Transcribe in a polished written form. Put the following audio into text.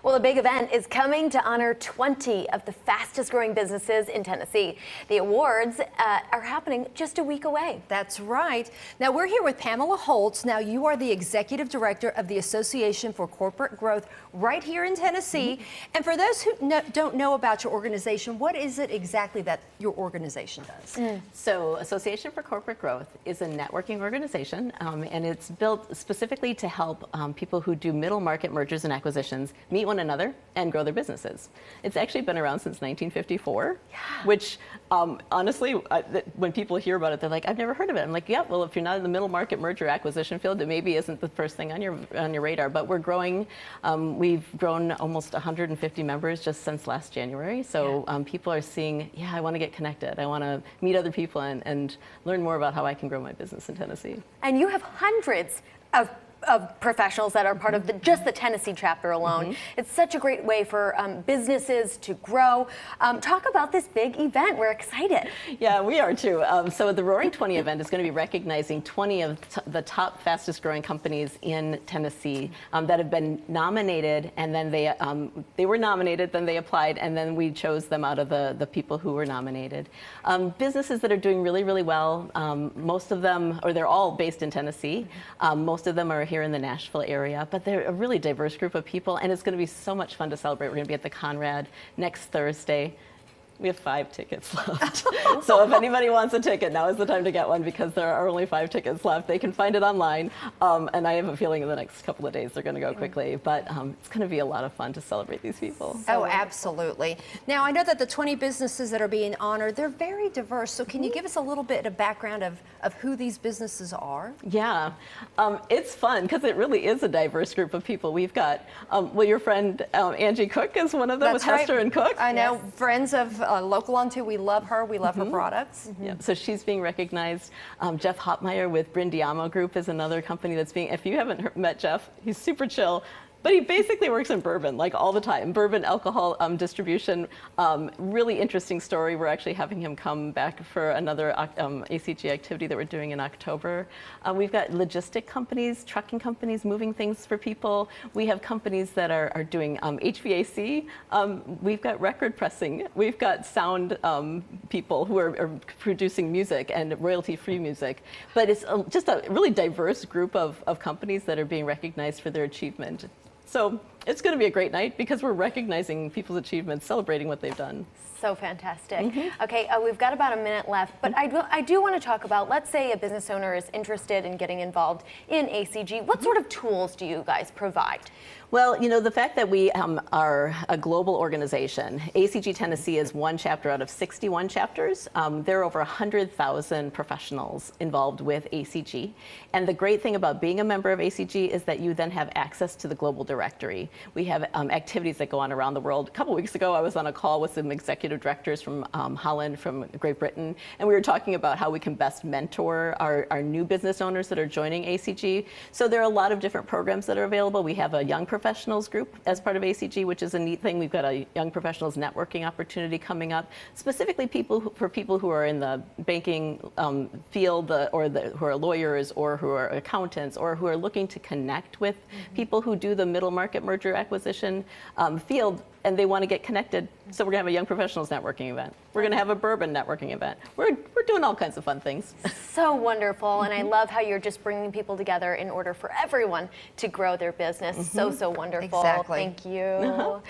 Well, a big event is coming to honor 20 of the fastest growing businesses in Tennessee. The awards are happening just a week away. That's right. Now we're here with Pamela Holtz. Now you are the executive director of the Association for Corporate Growth right here in Tennessee. And for those who don't know about your organization, what is it exactly that your organization does? So Association for Corporate Growth is a networking organization, and it's built specifically to help people who do middle market mergers and acquisitions meet one another and grow their businesses. It's actually been around since 1954, which honestly, when people hear about it, they're like, I've never heard of it. I'm like, yeah, well, if you're not in the middle market merger acquisition field, it maybe isn't the first thing on your radar, but we're growing. We've grown almost 150 members just since last January. So people are seeing, I want to get connected. I want to meet other people and learn more about how I can grow my business in Tennessee. And you have hundreds of professionals that are part of just the Tennessee chapter alone. It's such a great way for businesses to grow. Talk about this big event. We're excited. Yeah, we are too. So the Roaring 20 event is going to be recognizing 20 of the top fastest growing companies in Tennessee that have been nominated, and then they were nominated, then they applied, and then we chose them out of the people who were nominated. Businesses that are doing really, really well, most of them, or they're all based in Tennessee. Most of them are here in the Nashville area, but they're a really diverse group of people, and it's going to be so much fun to celebrate. We're going to be at the Conrad next Thursday. We have 5 tickets left. So if anybody wants a ticket, now is the time to get one, because there are only 5 tickets left. They can find it online, and I have a feeling in the next couple of days they're going to go quickly, but it's going to be a lot of fun to celebrate these people. Oh, absolutely. Now, I know that the 20 businesses that are being honored, they're very diverse, so can you give us a little bit of background of who these businesses are? Yeah, it's fun because it really is a diverse group of people. We've got, well, your friend Angie Cook is one of them. That's with Hester right. and Cook. I know, friends of Local On 2, we love her, we love her products. Yeah, so she's being recognized. Jeff Hopmeyer with Brindiamo Group is another company that's being, if you haven't met Jeff, he's super chill. But he basically works in bourbon, like all the time. Bourbon alcohol distribution. Really interesting story. We're actually having him come back for another ACG activity that we're doing in October. We've got logistic companies, trucking companies, moving things for people. We have companies that are doing HVAC. We've got record pressing. We've got sound people who are producing music and royalty-free music. But it's just a really diverse group of companies that are being recognized for their achievement. So it's going to be a great night because we're recognizing people's achievements, celebrating what they've done. So fantastic. Okay, we've got about a minute left, but I do want to talk about, let's say a business owner is interested in getting involved in ACG. What sort of tools do you guys provide? Well, you know, the fact that we are a global organization, ACG Tennessee is one chapter out of 61 chapters. There are over 100,000 professionals involved with ACG. And the great thing about being a member of ACG is that you then have access to the global directory. We have activities that go on around the world. A couple weeks ago, I was on a call with some executive directors from Holland, from Great Britain, and we were talking about how we can best mentor our new business owners that are joining ACG. So there are a lot of different programs that are available. We have a young professionals group as part of ACG, which is a neat thing. We've got a young professionals networking opportunity coming up, specifically for people who are in the banking field, who are lawyers or who are accountants or who are looking to connect with people who do the middle market merger acquisition field, and they want to get connected. So we're going to have a young professionals networking event. We're going to have a bourbon networking event. We're doing all kinds of fun things. So wonderful, and I love how you're just bringing people together in order for everyone to grow their business. So wonderful. Exactly. Thank you.